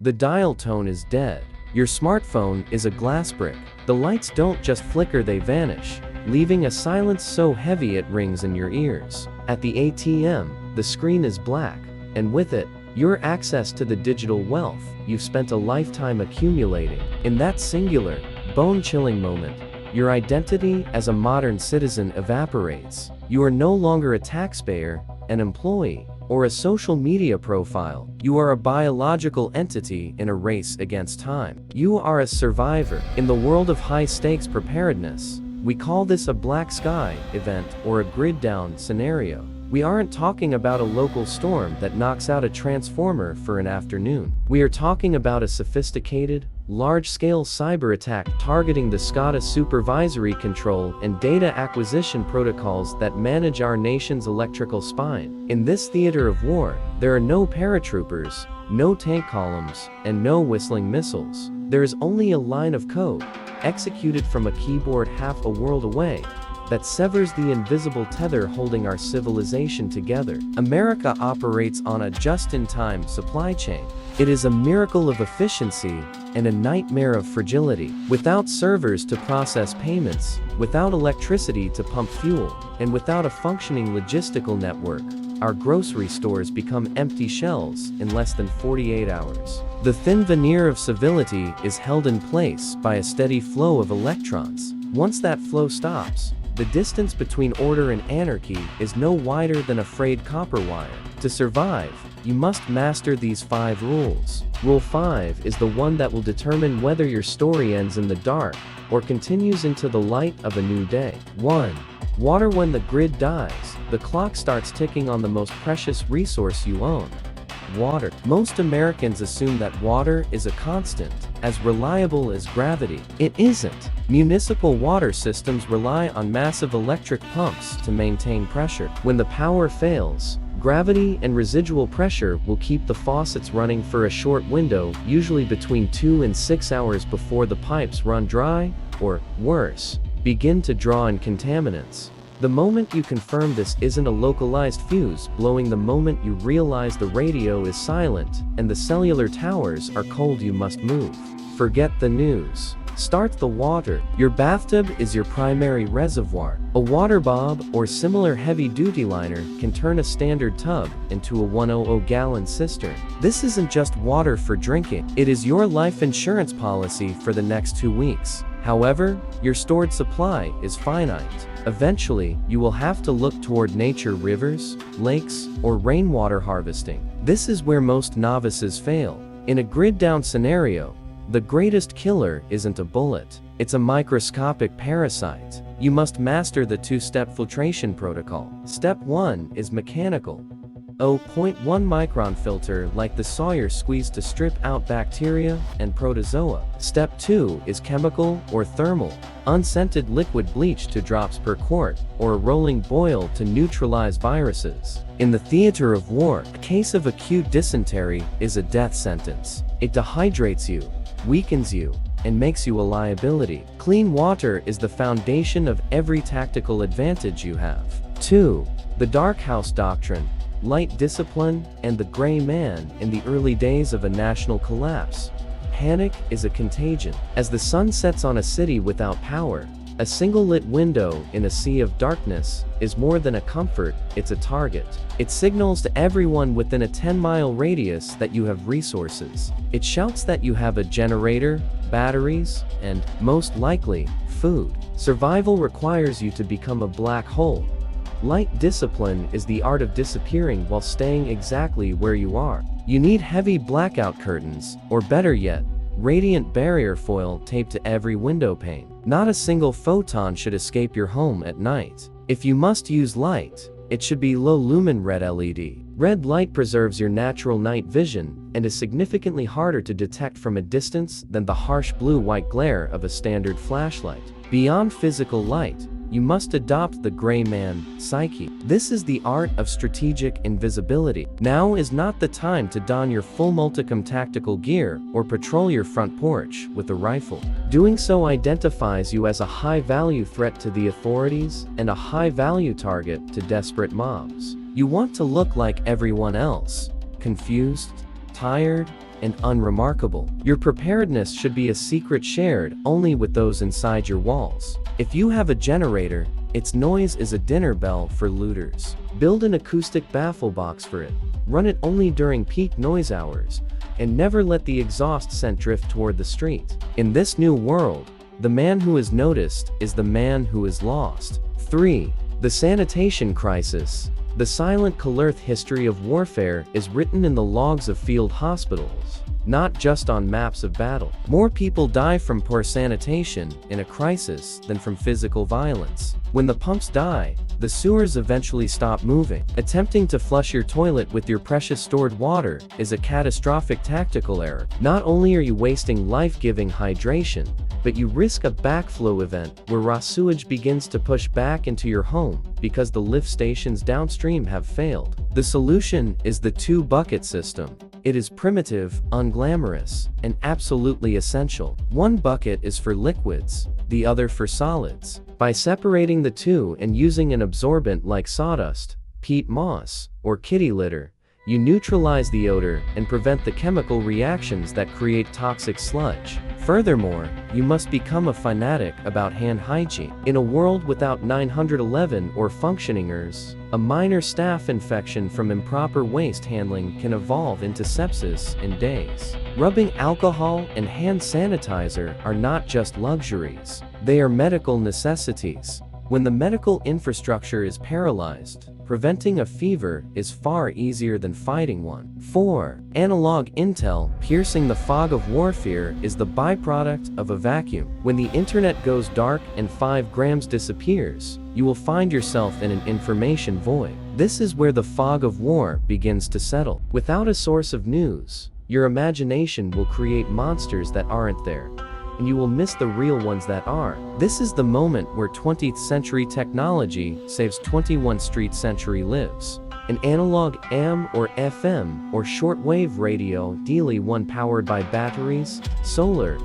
The dial tone is dead. Your smartphone is a glass brick. The lights don't just flicker, they vanish, leaving a silence so heavy it rings in your ears. At the ATM, the screen is black, and with it, your access to the digital wealth you've spent a lifetime accumulating. In that singular, bone-chilling moment, your identity as a modern citizen evaporates. You are no longer a taxpayer, an employee, or a social media profile. You are a biological entity in a race against time. You are a survivor. In the world of high-stakes preparedness, we call this a black sky event or a grid-down scenario. We aren't talking about a local storm that knocks out a transformer for an afternoon. We are talking about a sophisticated, large-scale cyber attack targeting the SCADA supervisory control and data acquisition protocols that manage our nation's electrical spine. In this theater of war, there are no paratroopers, no tank columns, and no whistling missiles. There is only a line of code, executed from a keyboard half a world away, that severs the invisible tether holding our civilization together. America operates on a just-in-time supply chain. It is a miracle of efficiency and a nightmare of fragility. Without servers to process payments, without electricity to pump fuel, and without a functioning logistical network, our grocery stores become empty shells in less than 48 hours. The thin veneer of civility is held in place by a steady flow of electrons. Once that flow stops, the distance between order and anarchy is no wider than a frayed copper wire. To survive, you must master these 5 rules. Rule 5 is the one that will determine whether your story ends in the dark or continues into the light of a new day. 1. Water. When the grid dies, the clock starts ticking on the most precious resource you own: water. Most Americans assume that water is a constant, as reliable as gravity. It isn't. Municipal water systems rely on massive electric pumps to maintain pressure. When the power fails, gravity and residual pressure will keep the faucets running for a short window, usually between 2 and 6 hours before the pipes run dry, or, worse, begin to draw in contaminants. The moment you confirm this isn't a localized fuse blowing, the moment you realize the radio is silent and the cellular towers are cold, you must move. Forget the news. Start the water. Your bathtub is your primary reservoir. A water bob or similar heavy-duty liner can turn a standard tub into a 100-gallon cistern. This isn't just water for drinking. It is your life insurance policy for the next 2 weeks. However, your stored supply is finite. Eventually, you will have to look toward nature, rivers, lakes, or rainwater harvesting. This is where most novices fail. In a grid-down scenario, the greatest killer isn't a bullet. It's a microscopic parasite. You must master the two-step filtration protocol. Step 1 is mechanical. 0.1 micron filter like the Sawyer squeeze to strip out bacteria and protozoa. Step 2 is chemical or thermal. Unscented liquid bleach to drops per quart, or a rolling boil to neutralize viruses. In the theater of war, a case of acute dysentery is a death sentence. It dehydrates you, weakens you, and makes you a liability. Clean water is the foundation of every tactical advantage you have. 2. The Dark House Doctrine, light discipline, and the gray man. In the early days of a national collapse, panic is a contagion. As the sun sets on a city without power, a single lit window in a sea of darkness is more than a comfort, it's a target. It signals to everyone within a 10-mile radius that you have resources. It shouts that you have a generator, batteries, and, most likely, food. Survival requires you to become a black hole. Light discipline is the art of disappearing while staying exactly where you are. You need heavy blackout curtains, or better yet, radiant barrier foil taped to every window pane. Not a single photon should escape your home at night. If you must use light, it should be low-lumen red LED. Red light preserves your natural night vision and is significantly harder to detect from a distance than the harsh blue-white glare of a standard flashlight. Beyond physical light, you must adopt the gray man psyche. This is the art of strategic invisibility. Now is not the time to don your full multicam tactical gear or patrol your front porch with a rifle. Doing so identifies you as a high-value threat to the authorities and a high-value target to desperate mobs. You want to look like everyone else: confused, tired, and unremarkable. Your preparedness should be a secret shared only with those inside your walls. If you have a generator, its noise is a dinner bell for looters. Build an acoustic baffle box for it. Run it only during peak noise hours, and never let the exhaust scent drift toward the street. In this new world, the man who is noticed is the man who is lost. 3. The sanitation crisis. The silent Callerth history of warfare is written in the logs of field hospitals, not just on maps of battle. More people die from poor sanitation in a crisis than from physical violence. When the pumps die, the sewers eventually stop moving. Attempting to flush your toilet with your precious stored water is a catastrophic tactical error. Not only are you wasting life-giving hydration, but you risk a backflow event where raw sewage begins to push back into your home because the lift stations downstream have failed. The solution is the two-bucket system. It is primitive, unglamorous, and absolutely essential. One bucket is for liquids, the other for solids. By separating the two and using an absorbent like sawdust, peat moss, or kitty litter, you neutralize the odor and prevent the chemical reactions that create toxic sludge. Furthermore, you must become a fanatic about hand hygiene. In a world without 911 or functioningers, a minor staph infection from improper waste handling can evolve into sepsis in days. Rubbing alcohol and hand sanitizer are not just luxuries, they are medical necessities. When the medical infrastructure is paralyzed, preventing a fever is far easier than fighting one. 4. Analog intel. Piercing the fog of warfare is the byproduct of a vacuum. When the internet goes dark and 5 grams disappears, you will find yourself in an information void. This is where the fog of war begins to settle. Without a source of news, your imagination will create monsters that aren't there, and you will miss the real ones that are. This is the moment where 20th century technology saves 21st street century lives. An analog AM or FM or shortwave radio, ideally one powered by batteries, solar,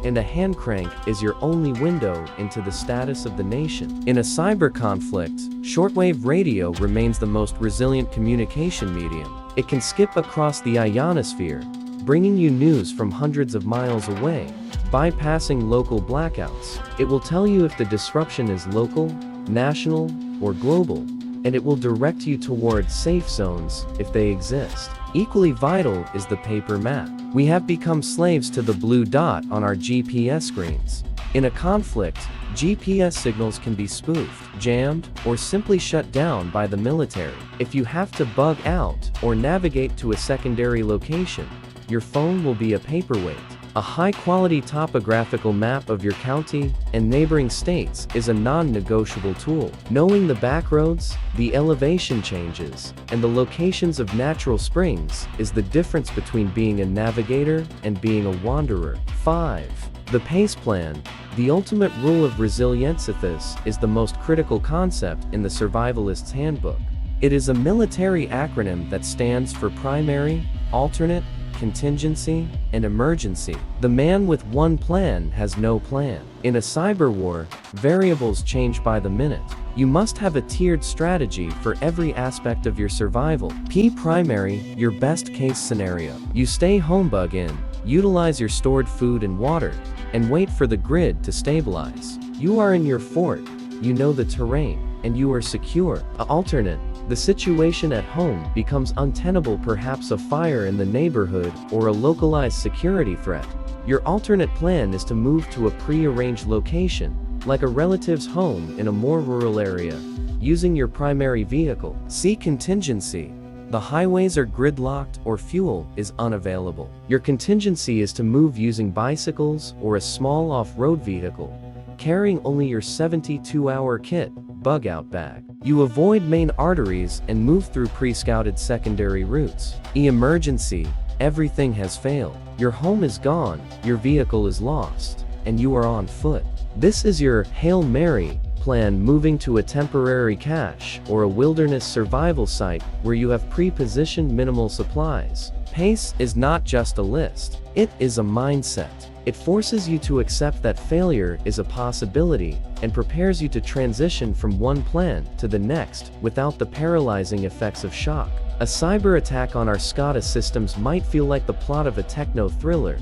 and a hand crank, is your only window into the status of the nation. In a cyber conflict, shortwave radio remains the most resilient communication medium. It can skip across the ionosphere, bringing you news from hundreds of miles away, bypassing local blackouts. It will tell you if the disruption is local, national, or global, and it will direct you toward safe zones if they exist. Equally vital is the paper map. We have become slaves to the blue dot on our GPS screens. In a conflict, GPS signals can be spoofed, jammed, or simply shut down by the military. If you have to bug out or navigate to a secondary location, your phone will be a paperweight. A high-quality topographical map of your county and neighboring states is a non-negotiable tool. Knowing the backroads, the elevation changes, and the locations of natural springs is the difference between being a navigator and being a wanderer. 5. The PACE plan. The ultimate rule of resilienceithus is the most critical concept in the Survivalist's Handbook. It is a military acronym that stands for primary, alternate, contingency, and emergency. The man with one plan has no plan. In a cyber war, variables change by the minute. You must have a tiered strategy for every aspect of your survival. P primary, your best case scenario. You stay home, bug in, utilize your stored food and water, and wait for the grid to stabilize. You are in your fort, you know the terrain, and you are secure. Alternate, the situation at home becomes untenable, perhaps a fire in the neighborhood or a localized security threat. Your alternate plan is to move to a pre-arranged location, like a relative's home in a more rural area, using your primary vehicle. See contingency. The highways are gridlocked or fuel is unavailable. Your contingency is to move using bicycles or a small off-road vehicle, carrying only your 72-hour kit, bug-out bag. You avoid main arteries and move through pre-scouted secondary routes. Emergency. Everything has failed. Your home is gone, your vehicle is lost, and you are on foot. This is your Hail Mary plan, moving to a temporary cache or a wilderness survival site where you have pre-positioned minimal supplies. PACE is not just a list, it is a mindset. It forces you to accept that failure is a possibility and prepares you to transition from one plan to the next without the paralyzing effects of shock. A cyber attack on our SCADA systems might feel like the plot of a techno thriller,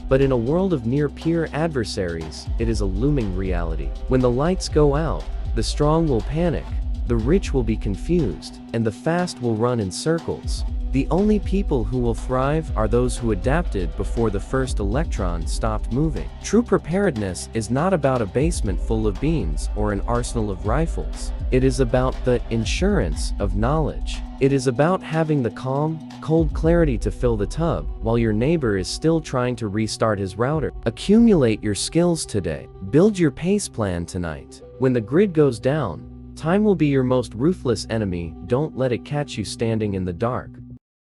but in a world of near-peer adversaries, it is a looming reality. When the lights go out, the strong will panic, the rich will be confused, and the fast will run in circles. The only people who will thrive are those who adapted before the first electron stopped moving. True preparedness is not about a basement full of beans or an arsenal of rifles. It is about the insurance of knowledge. It is about having the calm, cold clarity to fill the tub while your neighbor is still trying to restart his router. Accumulate your skills today. Build your pace plan tonight. When the grid goes down, time will be your most ruthless enemy. Don't let it catch you standing in the dark.